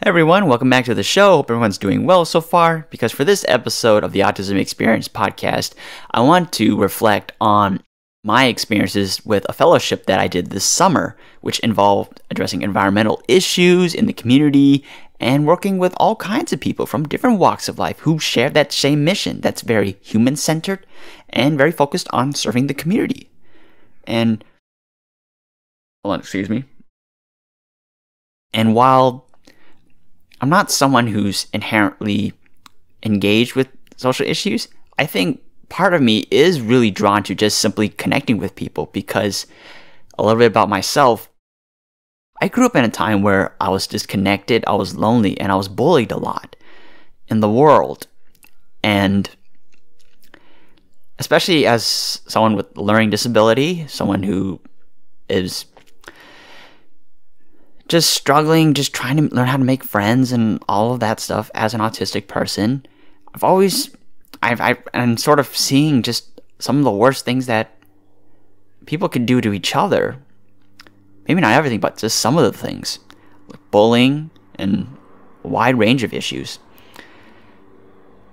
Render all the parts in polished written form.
Everyone, welcome back to the show. Hope everyone's doing well so far, because for this episode of the Autism Experience podcast, I want to reflect on my experiences with a fellowship that I did this summer, which involved addressing environmental issues in the community and working with all kinds of people from different walks of life who share that same mission that's very human-centered and very focused on serving the community. And, And while I'm not someone who's inherently engaged with social issues, I think part of me is really drawn to just simply connecting with people, because a little bit about myself, I grew up in a time where I was disconnected, I was lonely, and I was bullied a lot in the world. And especially as someone with learning disability, someone who is just struggling, just trying to learn how to make friends and all of that stuff as an autistic person, I'm sort of seeing just some of the worst things that people can do to each other. Maybe not everything, but just some of the things, like bullying and a wide range of issues.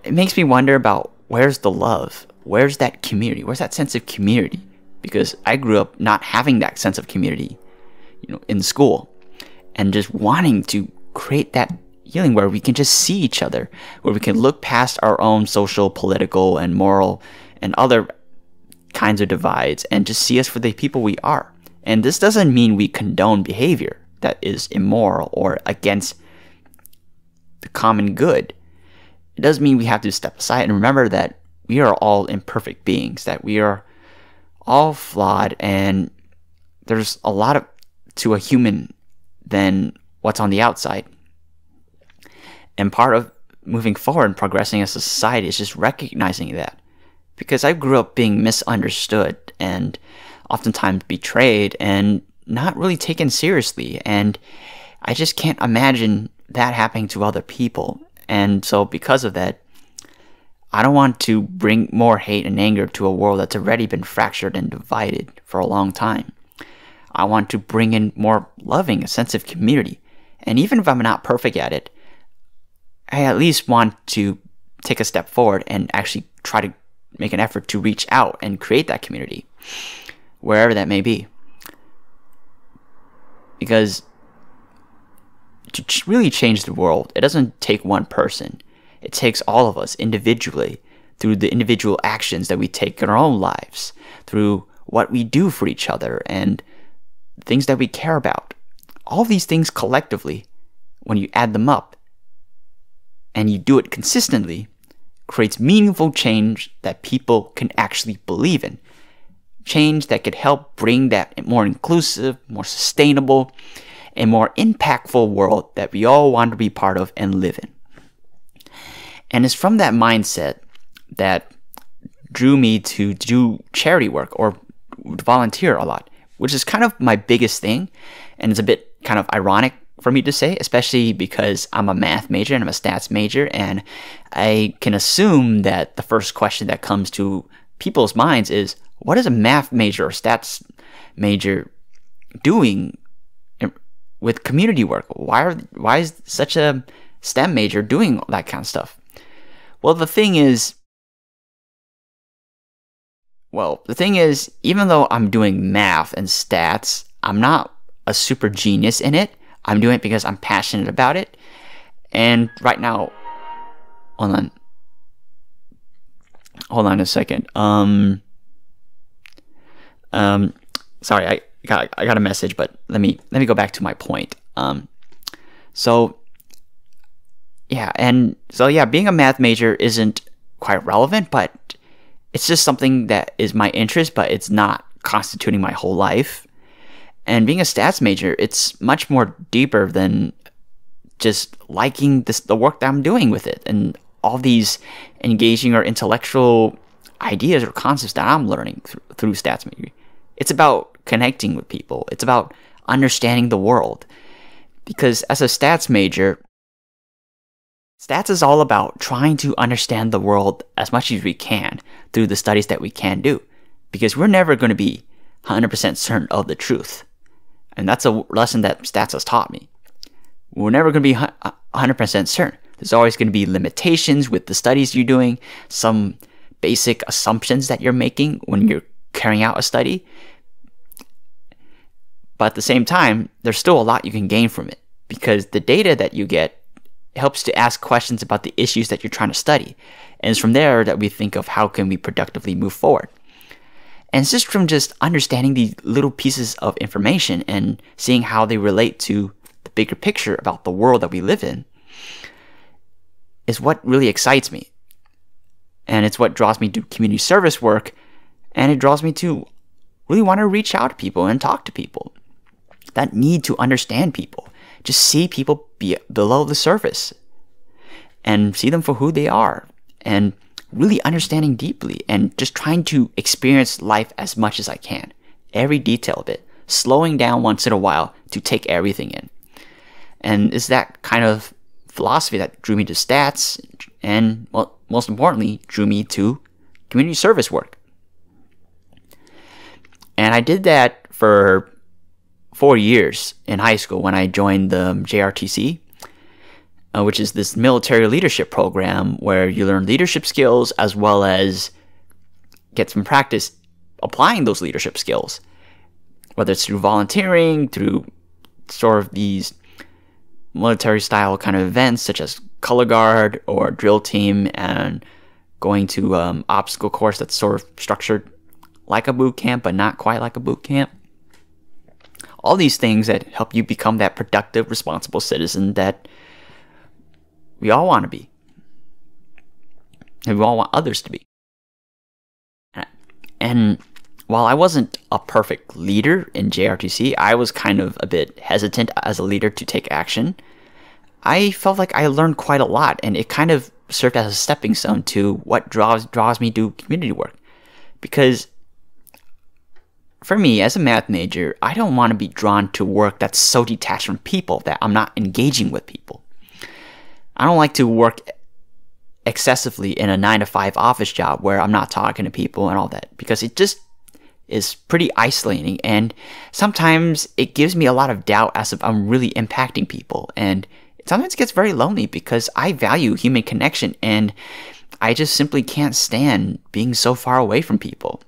It makes me wonder about where's the love? Where's that community? Where's that sense of community? Because I grew up not having that sense of community, in school, and just wanting to create that healing where we can just see each other, where we can look past our own social, political, and moral and other kinds of divides and just see us for the people we are. And this doesn't mean we condone behavior that is immoral or against the common good. It does mean we have to step aside and remember that we are all imperfect beings, that we are all flawed, and there's a lot to a human than what's on the outside. And part of moving forward and progressing as a society is just recognizing that. Because I grew up being misunderstood and oftentimes betrayed and not really taken seriously. And I just can't imagine that happening to other people. And so because of that, I don't want to bring more hate and anger to a world that's already been fractured and divided for a long time. I want to bring in more loving, a sense of community. And even if I'm not perfect at it, I at least want to take a step forward and actually try to make an effort to reach out and create that community, wherever that may be. Because to really change the world, it doesn't take one person. It takes all of us individually, through the individual actions that we take in our own lives, through what we do for each other and things that we care about. All these things collectively, when you add them up and you do it consistently, creates meaningful change that people can actually believe in. Change that could help bring that more inclusive, more sustainable, and more impactful world that we all want to be part of and live in. And it's from that mindset that drew me to do charity work or volunteer a lot, which is kind of my biggest thing. And it's a bit kind of ironic for me to say, especially because I'm a math major and I'm a stats major, and I can assume that the first question that comes to people's minds is, what is a math major or stats major doing with community work? Why is such a STEM major doing that kind of stuff? Well, the thing is, even though I'm doing math and stats, I'm not a super genius in it. I'm doing it because I'm passionate about it. And right now, hold on a second. Sorry, I got a message, but let me go back to my point. Being a math major isn't quite relevant, but it's just something that is my interest, but it's not constituting my whole life. And being a stats major, it's much more deeper than just liking the work that I'm doing with it and all these engaging or intellectual ideas or concepts that I'm learning through stats major. It's about connecting with people. It's about understanding the world. Because as a stats major, stats is all about trying to understand the world as much as we can through the studies that we can do. Because we're never going to be 100% certain of the truth. And that's a lesson that stats has taught me. we're never going to be 100% certain. There's always going to be limitations with the studies you're doing, some basic assumptions that you're making when you're carrying out a study. But at the same time, there's still a lot you can gain from it, because the data that you get helps to ask questions about the issues that you're trying to study. And it's from there that we think of how can we productively move forward. And it's just from just understanding these little pieces of information and seeing how they relate to the bigger picture about the world that we live in is what really excites me. And it's what draws me to community service work, and it draws me to really want to reach out to people and talk to people that need to understand people. Just see people below the surface and see them for who they are, and really understanding deeply and just trying to experience life as much as I can. Every detail of it, slowing down once in a while to take everything in. And it's that kind of philosophy that drew me to stats and, well, most importantly, drew me to community service work. And I did that for 4 years in high school when I joined the JRTC, which is this military leadership program where you learn leadership skills as well as get some practice applying those leadership skills, whether it's through volunteering, through sort of these military style kind of events such as color guard or drill team, and going to obstacle course that's sort of structured like a boot camp but not quite like a boot camp. All these things that help you become that productive, responsible citizen that we all want to be, and we all want others to be. And while I wasn't a perfect leader in JRTC, I was kind of a bit hesitant as a leader to take action. I felt like I learned quite a lot, and it kind of served as a stepping stone to what draws me to community work. Because for me, as a math major, I don't want to be drawn to work that's so detached from people that I'm not engaging with people. I don't like to work excessively in a 9-to-5 office job where I'm not talking to people and all that, because it just is pretty isolating, and sometimes it gives me a lot of doubt as if I'm really impacting people, and sometimes it gets very lonely because I value human connection and I just simply can't stand being so far away from people,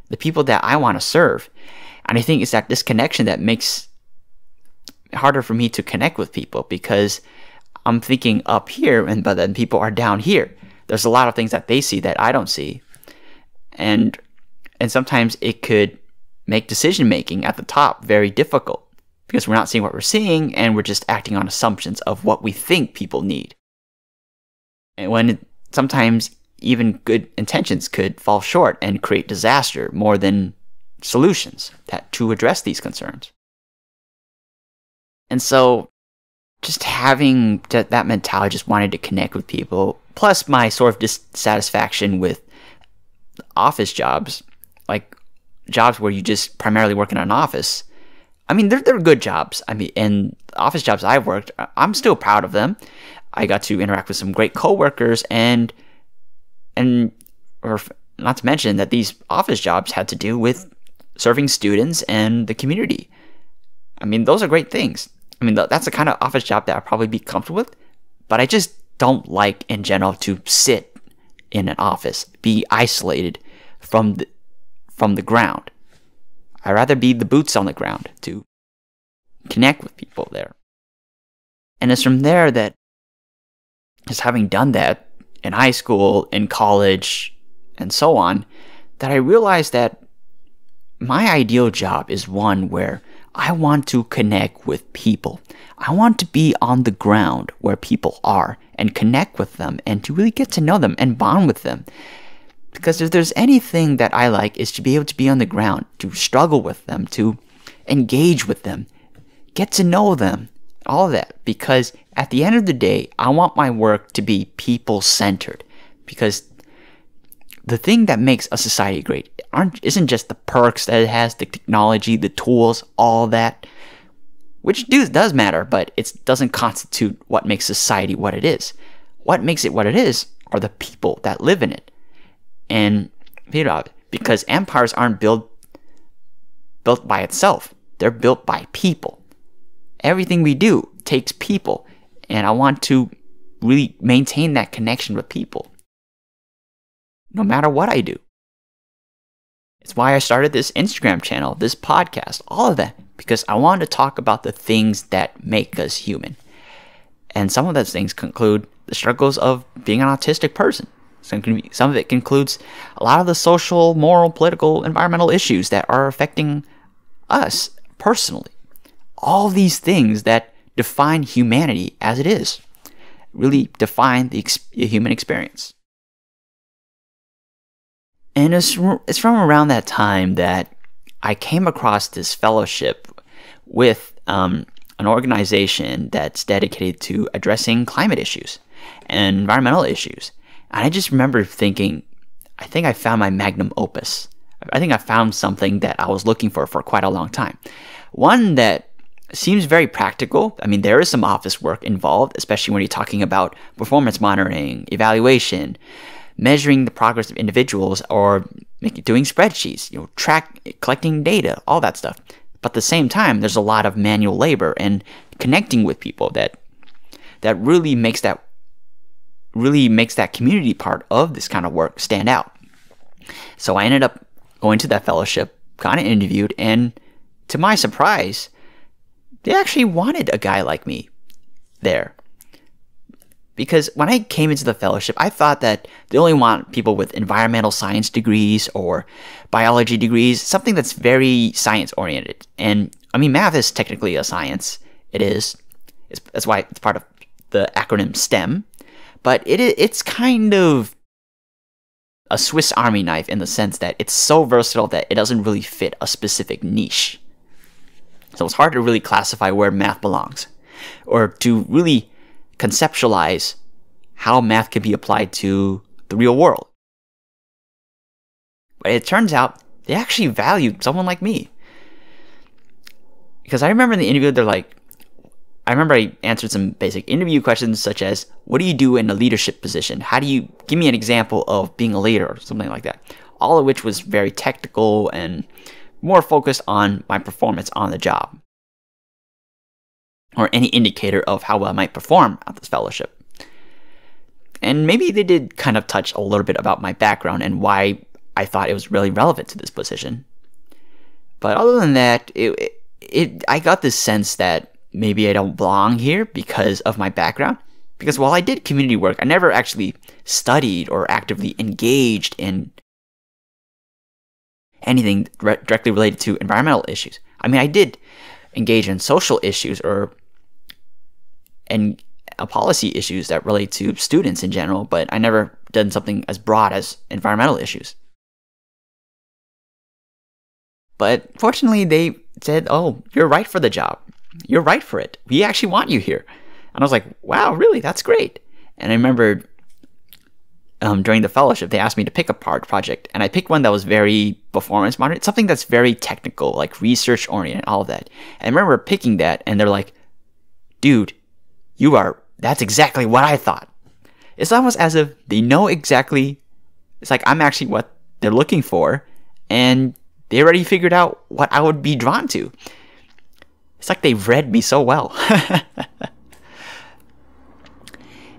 the people that I want to serve. And I think it's that disconnection that makes it harder for me to connect with people, because I'm thinking up here, but then people are down here. There's a lot of things that they see that I don't see, and sometimes it could make decision making at the top very difficult, because we're not seeing what we're seeing, and we're just acting on assumptions of what we think people need. And when sometimes even good intentions could fall short and create disaster more than solutions to address these concerns. And so just having that mentality, just wanted to connect with people, plus my sort of dissatisfaction with office jobs, like jobs where you just primarily work in an office. I mean, they're good jobs. I mean, and office jobs I've worked, I'm still proud of them. I got to interact with some great coworkers, or not to mention that these office jobs had to do with serving students and the community. I mean, those are great things. I mean, that's the kind of office job that I'd probably be comfortable with, but I just don't like in general to sit in an office, be isolated from the ground. I'd rather be the boots on the ground to connect with people there. And it's from there that, just having done that in high school, in college, and so on, that I realized that my ideal job is one where I want to connect with people. I want to be on the ground where people are and connect with them and to really get to know them and bond with them. Because if there's anything that I like, is to be able to be on the ground, to struggle with them, to engage with them, get to know them, all of that. Because at the end of the day, I want my work to be people-centered. Because the thing that makes a society great isn't just the perks that it has, the technology, the tools, all that, which does matter, but it doesn't constitute what makes society what it is. What makes it what it is are the people that live in it. And because empires aren't built by itself, they're built by people. Everything we do takes people, and I want to really maintain that connection with people, no matter what I do. It's why I started this Instagram channel, this podcast, all of that, because I wanted to talk about the things that make us human. And some of those things conclude the struggles of being an autistic person. Some of it includes a lot of the social, moral, political, environmental issues that are affecting us personally. All these things that define humanity as it is, really define the human experience. And it's from around that time that I came across this fellowship with an organization that's dedicated to addressing climate issues and environmental issues. And I just remember thinking, I think I found my magnum opus. I think I found something that I was looking for quite a long time. One that seems very practical. I mean, there is some office work involved, especially when you're talking about performance monitoring, evaluation, measuring the progress of individuals, or doing spreadsheets, collecting data, all that stuff. But at the same time, there's a lot of manual labor and connecting with people that really makes that community part of this kind of work stand out. So I ended up going to that fellowship, got interviewed, and to my surprise, they actually wanted a guy like me there. Because when I came into the fellowship, I thought that they only want people with environmental science degrees or biology degrees, something that's very science-oriented. And, I mean, math is technically a science. It is. That's why it's part of the acronym STEM. But it's kind of a Swiss Army knife in the sense that it's so versatile that it doesn't really fit a specific niche. So it's hard to really classify where math belongs, or to really conceptualize how math can be applied to the real world. But it turns out they actually valued someone like me. Because I remember in the interview, I remember I answered some basic interview questions such as, what do you do in a leadership position? How do you, give me an example of being a leader, or something like that. All of which was very technical and more focused on my performance on the job, or any indicator of how well I might perform at this fellowship. And maybe they did kind of touch a little bit about my background and why I thought it was really relevant to this position. But other than that, I got this sense that maybe I don't belong here because of my background. Because while I did community work, I never actually studied or actively engaged in anything directly related to environmental issues. I mean, I did engage in social issues and policy issues that relate to students in general, but I never done something as broad as environmental issues. But fortunately, they said, oh, you're right for the job. You're right for it. We actually want you here. And I was like, wow, really? That's great. And I remember during the fellowship, they asked me to pick a project, and I picked one that was very performance monitored, something that's very technical, like research oriented, all of that. And I remember picking that, and they're like, dude, that's exactly what I thought. It's almost as if they know exactly, it's like I'm actually what they're looking for, and they already figured out what I would be drawn to. It's like they've read me so well.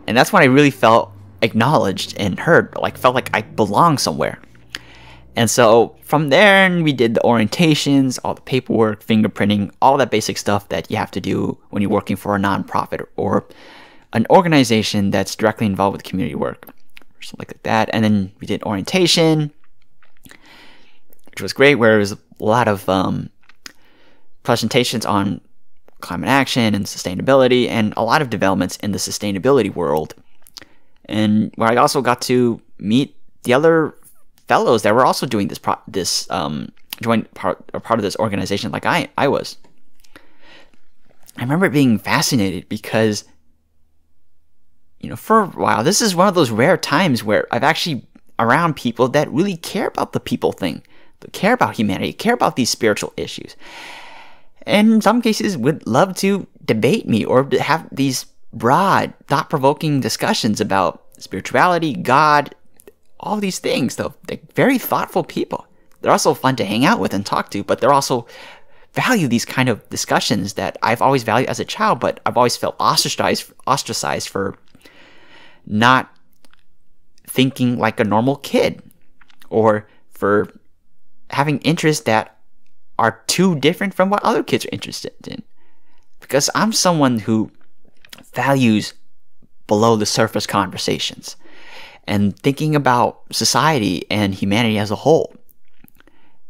And that's when I really felt acknowledged and heard, felt like I belong somewhere. And so from there, we did the orientations, all the paperwork, fingerprinting, all that basic stuff that you have to do when you're working for a nonprofit or an organization that's directly involved with community work, or something like that. And then we did orientation, which was great, where it was a lot of presentations on climate action and sustainability, and a lot of developments in the sustainability world. And where I also got to meet the other fellows that were also doing joint part of this organization, like I was. I remember being fascinated because, for a while, this is one of those rare times where I've actually around people that really care about the people thing, that care about humanity, care about these spiritual issues. And in some cases would love to debate me or have these broad, thought-provoking discussions about spirituality, God, all these things. Though they're very thoughtful people. They're also fun to hang out with and talk to, but they're also value these kind of discussions that I've always valued as a child, but I've always felt ostracized for not thinking like a normal kid, or for having interests that are too different from what other kids are interested in. Because I'm someone who values below the surface conversations and thinking about society and humanity as a whole.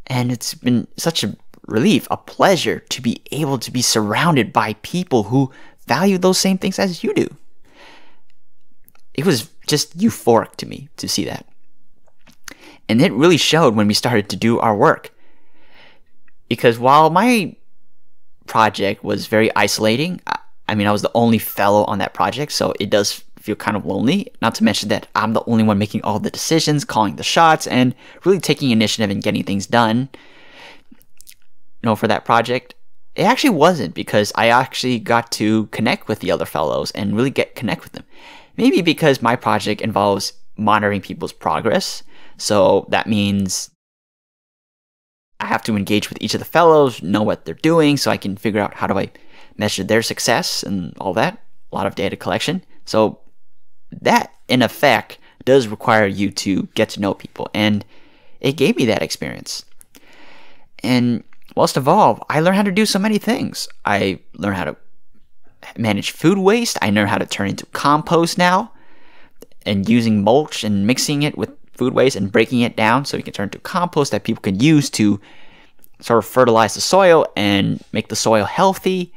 And it's been such a relief, a pleasure to be able to be surrounded by people who value those same things as you do. It was just euphoric to me to see that. And it really showed when we started to do our work. Because while my project was very isolating, I mean, I was the only fellow on that project, so it does feel kind of lonely. Not to mention that I'm the only one making all the decisions, calling the shots, and really taking initiative and getting things done, for that project. It actually wasn't, because I actually got to connect with the other fellows and really connect with them. Maybe because my project involves monitoring people's progress, so that means I have to engage with each of the fellows, know what they're doing, so I can figure out how do I measure their success and all that. A lot of data collection. So that, in effect, does require you to get to know people. And it gave me that experience. And most of all, I learned how to do so many things. I learned how to manage food waste. I know how to turn into compost now. And using mulch and mixing it with food waste and breaking it down so you can turn into compost that people can use to sort of fertilize the soil and make the soil healthy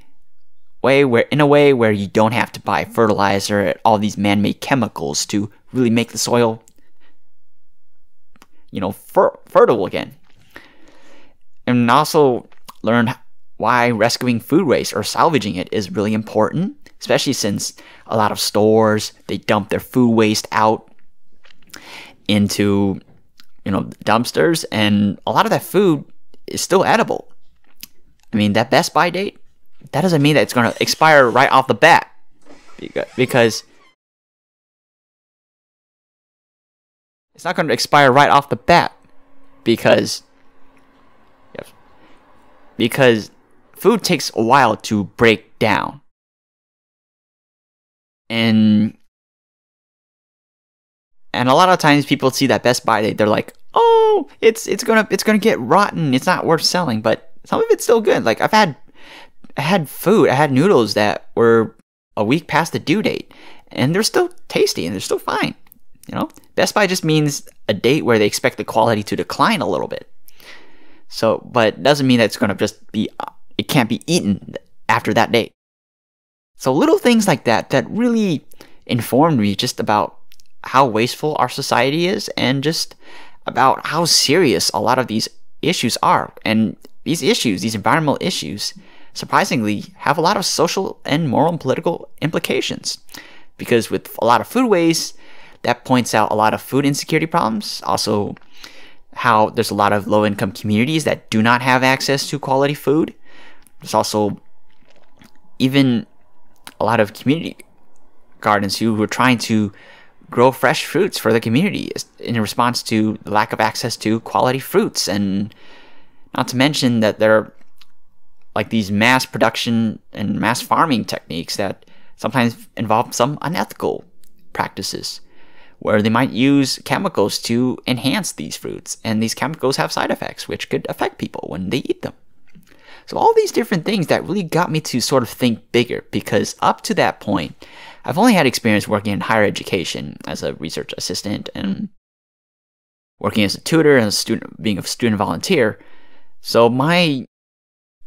in a way where you don't have to buy fertilizer and all these man-made chemicals to really make the soil fertile again. And also learn why rescuing food waste or salvaging it is really important, especially since a lot of stores, they dump their food waste out into dumpsters, and a lot of that food is still edible. I mean, that Best By date, that doesn't mean that it's going to expire right off the bat, because it's not going to expire right off the bat because food takes a while to break down. And a lot of times people see that Best By date, they're like, "Oh, it's gonna get rotten. It's not worth selling." But some of it's still good. Like I had noodles that were a week past the due date, and they're still tasty and they're still fine. Best By just means a date where they expect the quality to decline a little bit. So, but it doesn't mean that it's gonna just be. It can't be eaten after that date. So little things like that really informed me just about how wasteful our society is, and just about how serious a lot of these issues are. And these environmental issues, surprisingly, have a lot of social and moral and political implications. Because with a lot of food waste, that points out a lot of food insecurity problems. Also, how there's a lot of low-income communities that do not have access to quality food. There's also even a lot of community gardens who are trying to grow fresh fruits for the community in response to the lack of access to quality fruits. And not to mention that there are like these mass production and mass farming techniques that sometimes involve some unethical practices, where they might use chemicals to enhance these fruits, and these chemicals have side effects which could affect people when they eat them. So all these different things that really got me to sort of think bigger, because up to that point, I've only had experience working in higher education as a research assistant and working as a tutor and being a student volunteer. So my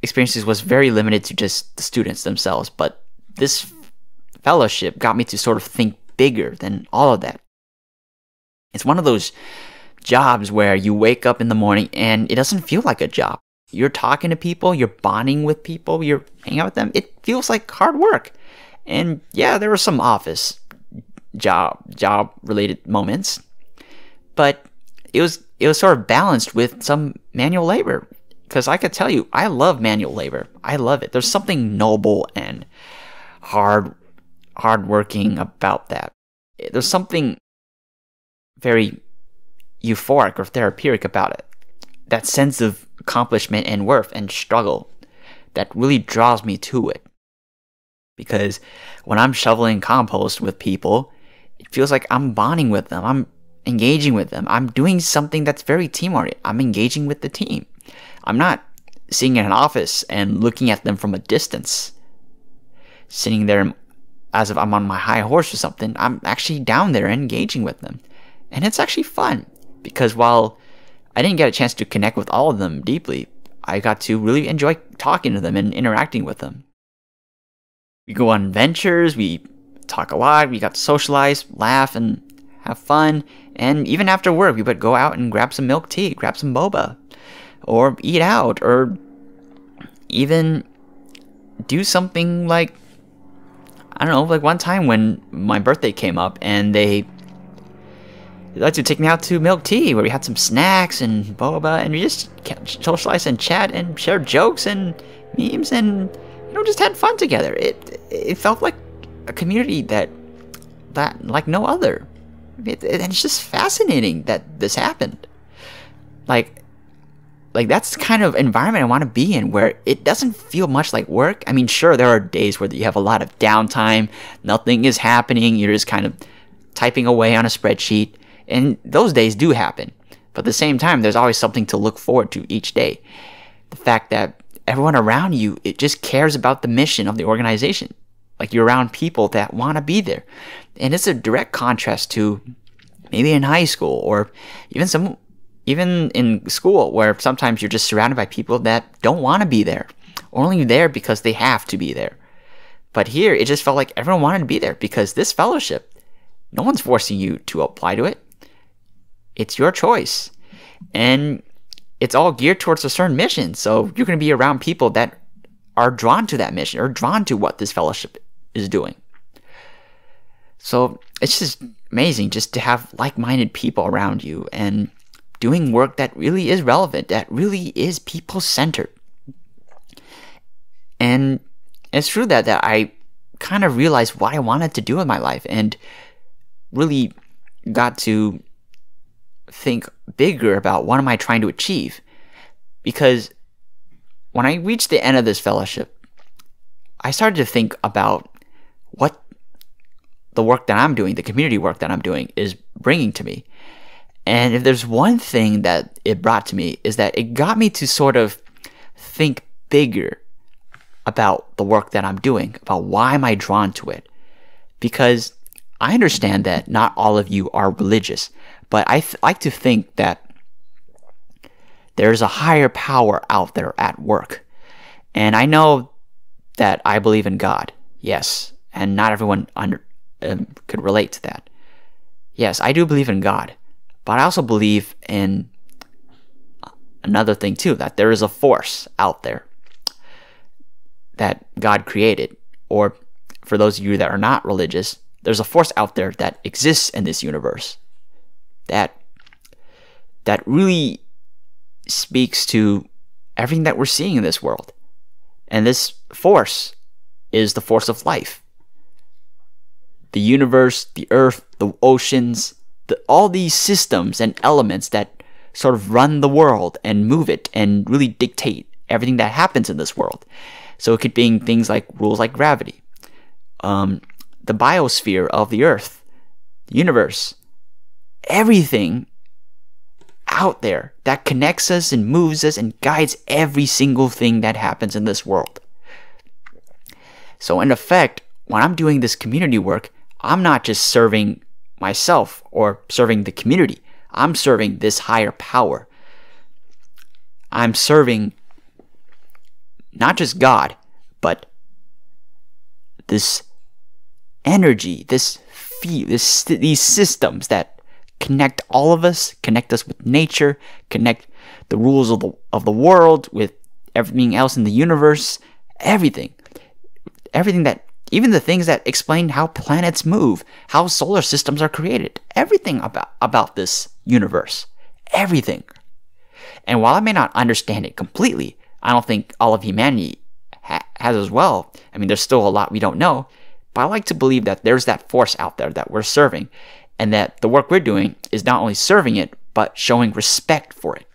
experiences was very limited to just the students themselves, but this fellowship got me to sort of think bigger than all of that. It's one of those jobs where you wake up in the morning and it doesn't feel like a job. You're talking to people, you're bonding with people, you're hanging out with them. It feels like hard work. And yeah, there were some office job related moments, but it was sort of balanced with some manual labor. Because I could tell you, I love manual labor. I love it. There's something noble and hardworking about that. There's something very euphoric or therapeutic about it. That sense of accomplishment and worth and struggle. that really draws me to it. Because when I'm shoveling compost with people, it feels like I'm bonding with them. I'm engaging with them. I'm doing something that's very team-oriented. I'm engaging with the team. I'm not sitting in an office and looking at them from a distance, sitting there as if I'm on my high horse or something. I'm actually down there engaging with them. And it's actually fun, because while I didn't get a chance to connect with all of them deeply, I got to really enjoy talking to them and interacting with them. We go on adventures, we talk a lot, we got to socialize, laugh, and have fun. And even after work, we would go out and grab some milk tea, grab some boba, or eat out, or even do something like, I don't know, like one time when my birthday came up and they like to take me out to milk tea, where we had some snacks and boba, and we just socialized and chat and shared jokes and memes and, you know, just had fun together. It felt like a community that like no other. And it's just fascinating that this happened. Like that's the kind of environment I want to be in, where it doesn't feel much like work. I mean, sure, there are days where you have a lot of downtime, nothing is happening, you're just kind of typing away on a spreadsheet, and those days do happen. But at the same time, there's always something to look forward to each day. The fact that everyone around you, it just cares about the mission of the organization. Like, you're around people that want to be there. And it's a direct contrast to maybe in high school, or even in school, where sometimes you're just surrounded by people that don't want to be there, or only there because they have to be there. But here, it just felt like everyone wanted to be there, because this fellowship, no one's forcing you to apply to it. It's your choice. And it's all geared towards a certain mission. So you're going to be around people that are drawn to that mission, or drawn to what this fellowship is doing. So it's just amazing just to have like-minded people around you and doing work that really is relevant, that really is people-centered. And it's true that I kind of realized what I wanted to do in my life, and really got to think bigger about what am I trying to achieve. Because when I reached the end of this fellowship, I started to think about what the work that I'm doing, the community work that I'm doing, is bringing to me. And if there's one thing that it brought to me, is that it got me to sort of think bigger about the work that I'm doing, about why am I drawn to it. Because I understand that not all of you are religious, but I like to think that there's a higher power out there at work. And I know that I believe in God, yes, and not everyone could relate to that. Yes, I do believe in God, but I also believe in another thing too, that there is a force out there that God created. Or for those of you that are not religious, there's a force out there that exists in this universe that really speaks to everything that we're seeing in this world. And this force is the force of life. The universe, the earth, the oceans, all these systems and elements that sort of run the world and move it and really dictate everything that happens in this world. So it could be things like rules like gravity, the biosphere of the earth, the universe, everything out there that connects us and moves us and guides every single thing that happens in this world. So in effect, when I'm doing this community work, I'm not just serving myself or serving the community. I'm serving this higher power. I'm serving not just God, but this energy, these systems that connect all of us, connect us with nature, connect the rules of the world with everything else in the universe, everything that, even the things that explain how planets move, how solar systems are created, everything about this universe, everything. And while I may not understand it completely, I don't think all of humanity has as well. I mean, there's still a lot we don't know, but I like to believe that there's that force out there that we're serving, and that the work we're doing is not only serving it, but showing respect for it.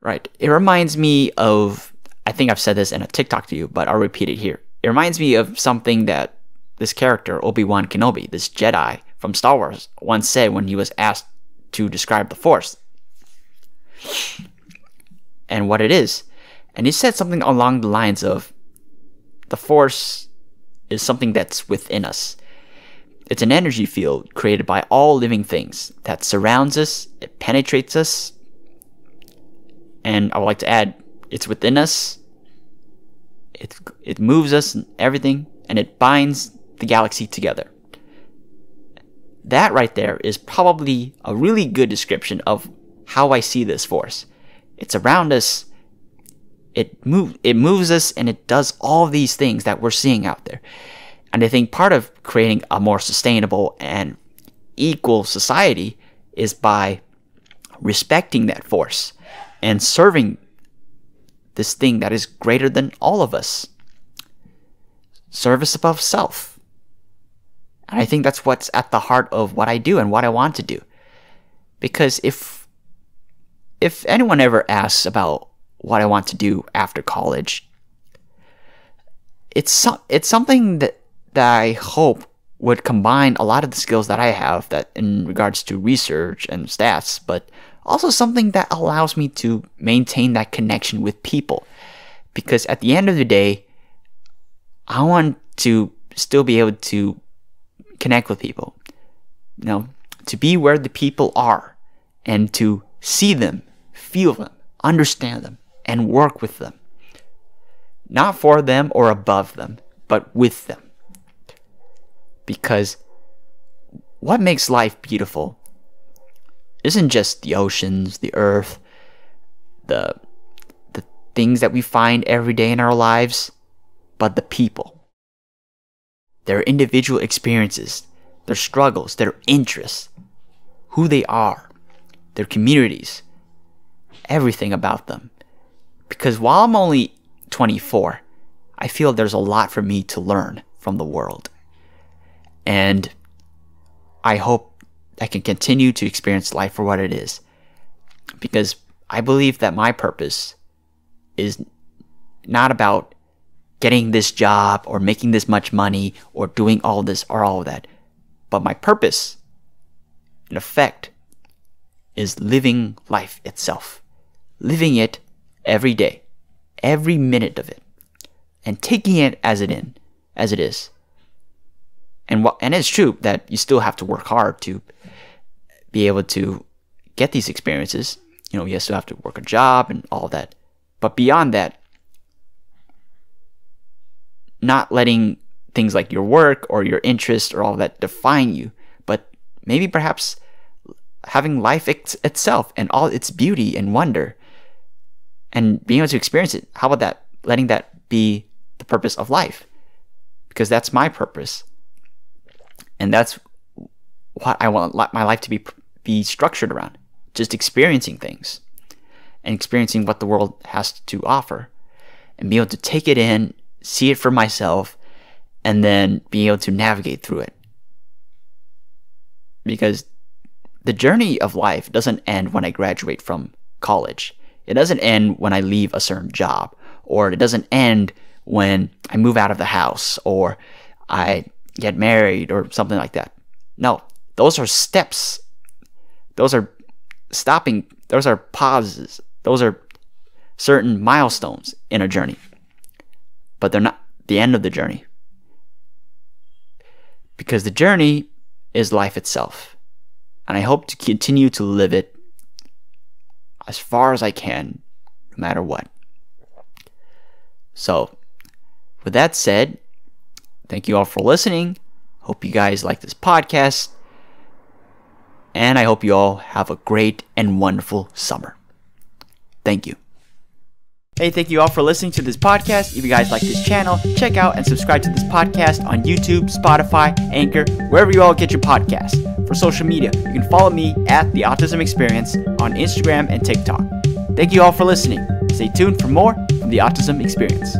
Right. It reminds me of, I think I've said this in a TikTok to you, but I'll repeat it here. It reminds me of something that this character, Obi-Wan Kenobi, this Jedi from Star Wars, once said when he was asked to describe the Force and what it is. And he said something along the lines of, the Force is something that's within us. It's an energy field created by all living things that surrounds us, it penetrates us, and I would like to add, it's within us, it moves us and everything, and it binds the galaxy together. That right there is probably a really good description of how I see this Force. It's around us, it moves us, and it does all these things that we're seeing out there. And I think part of creating a more sustainable and equal society is by respecting that Force and serving this thing that is greater than all of us. Service above self. And I think that's what's at the heart of what I do and what I want to do. Because if anyone ever asks about what I want to do after college, it's something that I hope would combine a lot of the skills that I have that in regards to research and stats, but also something that allows me to maintain that connection with people. Because at the end of the day, I want to still be able to connect with people. You know, to be where the people are and to see them, feel them, understand them, and work with them. Not for them or above them, but with them. Because what makes life beautiful isn't just the oceans, the earth, the things that we find every day in our lives, but the people. Their individual experiences, their struggles, their interests, who they are, their communities, everything about them. Because while I'm only 24, I feel there's a lot for me to learn from the world. And I hope I can continue to experience life for what it is. Because I believe that my purpose is not about getting this job or making this much money or doing all this or all of that. But my purpose, in effect, is living life itself. Living it every day, every minute of it, and taking it as it is. And it's true that you still have to work hard to be able to get these experiences. You know, you still have to work a job and all that. But beyond that, not letting things like your work or your interest or all that define you, but maybe perhaps having life itself and all its beauty and wonder and being able to experience it. How about that? Letting that be the purpose of life. Because that's my purpose. And that's what I want my life to be structured around. Just experiencing things. And experiencing what the world has to offer. And be able to take it in, see it for myself, and then be able to navigate through it. Because the journey of life doesn't end when I graduate from college. It doesn't end when I leave a certain job. Or it doesn't end when I move out of the house. Or I get married or something like that. No, those are steps. Those are stopping. Those are pauses. Those are certain milestones in a journey. But they're not the end of the journey. Because the journey is life itself. And I hope to continue to live it as far as I can, no matter what. So, with that said, thank you all for listening. Hope you guys like this podcast. And I hope you all have a great and wonderful summer. Thank you. Hey, thank you all for listening to this podcast. If you guys like this channel, check out and subscribe to this podcast on YouTube, Spotify, Anchor, wherever you all get your podcasts. For social media, you can follow me at The Autism Experience on Instagram and TikTok. Thank you all for listening. Stay tuned for more from The Autism Experience.